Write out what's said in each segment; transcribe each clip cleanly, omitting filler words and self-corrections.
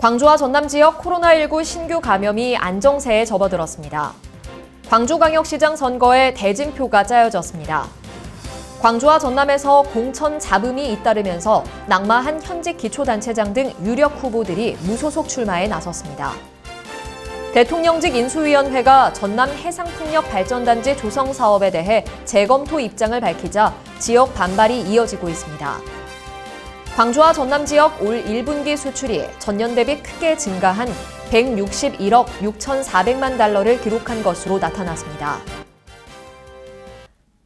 광주와 전남 지역 코로나19 신규 감염이 안정세에 접어들었습니다. 광주광역시장 선거에 대진표가 짜여졌습니다. 광주와 전남에서 공천 잡음이 잇따르면서 낙마한 현직 기초단체장 등 유력 후보들이 무소속 출마에 나섰습니다. 대통령직 인수위원회가 전남 해상풍력발전단지 조성 사업에 대해 재검토 입장을 밝히자 지역 반발이 이어지고 있습니다. 광주와 전남 지역 올 1분기 수출이 전년 대비 크게 증가한 161억 6,400만 달러를 기록한 것으로 나타났습니다.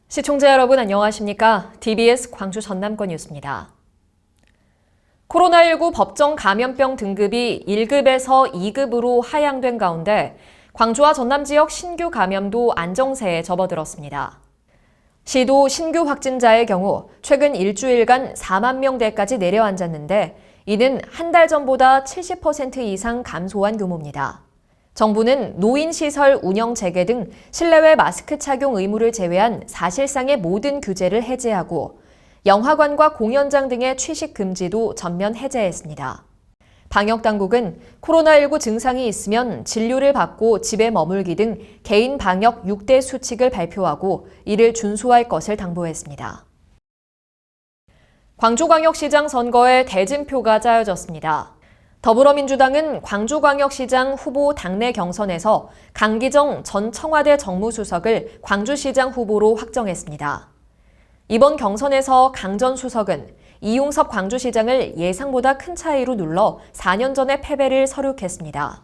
시청자 여러분 안녕하십니까? DBS 광주 전남권 뉴스입니다. 코로나19 법정 감염병 등급이 1급에서 2급으로 하향된 가운데 광주와 전남 지역 신규 감염도 안정세에 접어들었습니다. 시도 신규 확진자의 경우 최근 일주일간 4만 명대까지 내려앉았는데 이는 한 달 전보다 70% 이상 감소한 규모입니다. 정부는 노인시설 운영 재개 등 실내외 마스크 착용 의무를 제외한 사실상의 모든 규제를 해제하고 영화관과 공연장 등의 취식 금지도 전면 해제했습니다. 방역당국은 코로나19 증상이 있으면 진료를 받고 집에 머물기 등 개인 방역 6대 수칙을 발표하고 이를 준수할 것을 당부했습니다. 광주광역시장 선거에 대진표가 짜여졌습니다. 더불어민주당은 광주광역시장 후보 당내 경선에서 강기정 전 청와대 정무수석을 광주시장 후보로 확정했습니다. 이번 경선에서 강 전 수석은 이용섭 광주시장을 예상보다 큰 차이로 눌러 4년 전의 패배를 서륙했습니다.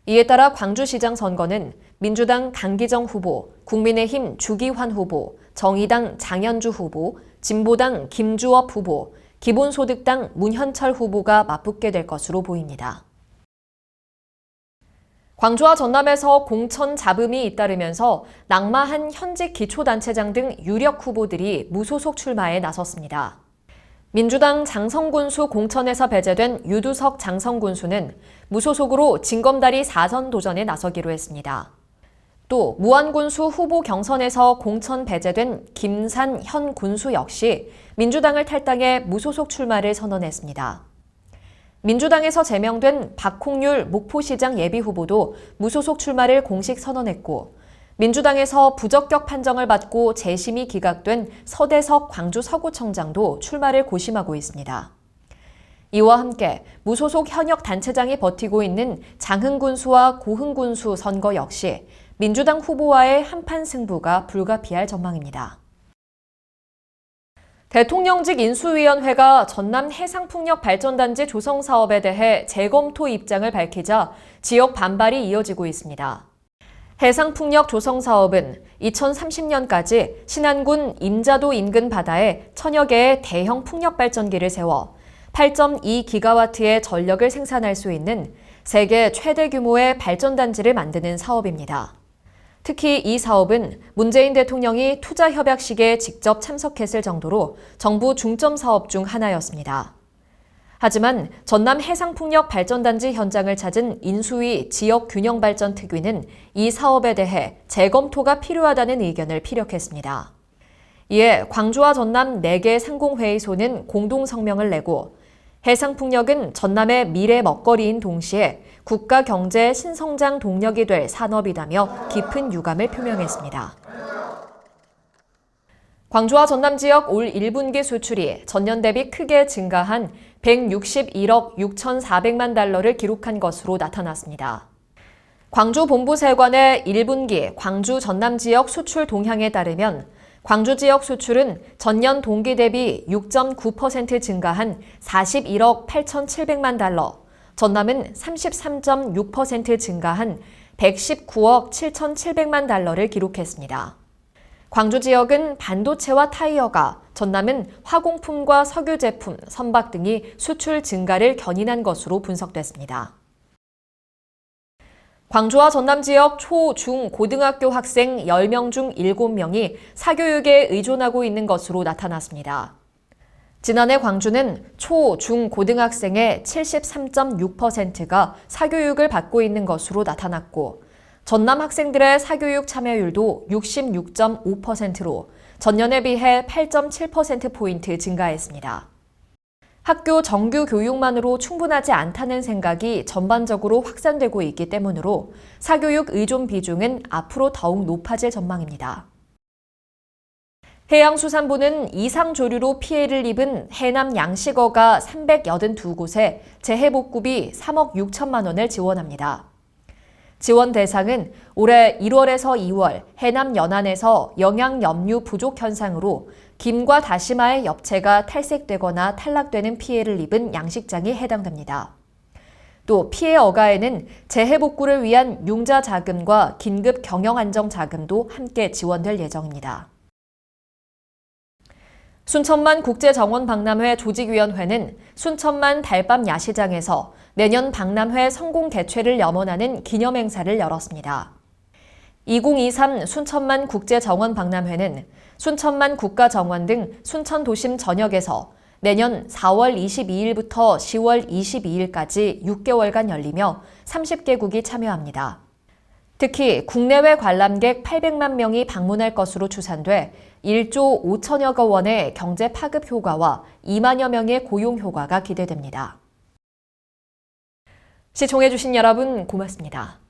이에 따라 광주시장 선거는 민주당 강기정 후보, 국민의힘 주기환 후보, 정의당 장현주 후보, 진보당 김주업 후보, 기본소득당 문현철 후보가 맞붙게 될 것으로 보입니다. 광주와 전남에서 공천 잡음이 잇따르면서 낙마한 현직 기초단체장 등 유력 후보들이 무소속 출마에 나섰습니다. 민주당 장성군수 공천에서 배제된 유두석 장성군수는 무소속으로 징검다리 4선 도전에 나서기로 했습니다. 또 무안군수 후보 경선에서 공천 배제된 김산 현 군수 역시 민주당을 탈당해 무소속 출마를 선언했습니다. 민주당에서 제명된 박홍률 목포시장 예비후보도 무소속 출마를 공식 선언했고 민주당에서 부적격 판정을 받고 재심이 기각된 서대석 광주 서구청장도 출마를 고심하고 있습니다. 이와 함께 무소속 현역 단체장이 버티고 있는 장흥군수와 고흥군수 선거 역시 민주당 후보와의 한판 승부가 불가피할 전망입니다. 대통령직 인수위원회가 전남 해상풍력발전단지 조성 사업에 대해 재검토 입장을 밝히자 지역 반발이 이어지고 있습니다. 해상풍력 조성 사업은 2030년까지 신안군 임자도 인근 바다에 천여 개의 대형 풍력발전기를 세워 8.2기가와트의 전력을 생산할 수 있는 세계 최대 규모의 발전단지를 만드는 사업입니다. 특히 이 사업은 문재인 대통령이 투자협약식에 직접 참석했을 정도로 정부 중점 사업 중 하나였습니다. 하지만 전남 해상풍력 발전단지 현장을 찾은 인수위 지역균형발전특위는 이 사업에 대해 재검토가 필요하다는 의견을 피력했습니다. 이에 광주와 전남 4개 상공회의소는 공동성명을 내고 해상풍력은 전남의 미래 먹거리인 동시에 국가 경제 신성장 동력이 될 산업이다며 깊은 유감을 표명했습니다. 광주와 전남 지역 올 1분기 수출이 전년 대비 크게 증가한 161억 6,400만 달러를 기록한 것으로 나타났습니다. 광주 본부세관의 1분기 광주 전남 지역 수출 동향에 따르면 광주 지역 수출은 전년 동기 대비 6.9% 증가한 41억 8,700만 달러, 전남은 33.6% 증가한 119억 7,700만 달러를 기록했습니다. 광주 지역은 반도체와 타이어가, 전남은 화공품과 석유 제품, 선박 등이 수출 증가를 견인한 것으로 분석됐습니다. 광주와 전남 지역 초, 중, 고등학교 학생 10명 중 7명이 사교육에 의존하고 있는 것으로 나타났습니다. 지난해 광주는 초, 중, 고등학생의 73.6%가 사교육을 받고 있는 것으로 나타났고 전남 학생들의 사교육 참여율도 66.5%로 전년에 비해 8.7%포인트 증가했습니다. 학교 정규 교육만으로 충분하지 않다는 생각이 전반적으로 확산되고 있기 때문으로 사교육 의존 비중은 앞으로 더욱 높아질 전망입니다. 해양수산부는 이상조류로 피해를 입은 해남 양식어가 382곳에 재해복구비 3억 6천만 원을 지원합니다. 지원 대상은 올해 1월에서 2월 해남 연안에서 영양염류 부족 현상으로 김과 다시마의 엽채가 탈색되거나 탈락되는 피해를 입은 양식장이 해당됩니다. 또 피해 어가에는 재해복구를 위한 융자 자금과 긴급 경영 안정 자금도 함께 지원될 예정입니다. 순천만 국제정원 박람회 조직위원회는 순천만 달밤 야시장에서 내년 박람회 성공 개최를 염원하는 기념행사를 열었습니다. 2023 순천만 국제정원 박람회는 순천만 국가정원 등 순천 도심 전역에서 내년 4월 22일부터 10월 22일까지 6개월간 열리며 30개국이 참여합니다. 특히 국내외 관람객 800만 명이 방문할 것으로 추산돼 1조 5천여억 원의 경제 파급 효과와 2만여 명의 고용 효과가 기대됩니다. 시청해주신 여러분 고맙습니다.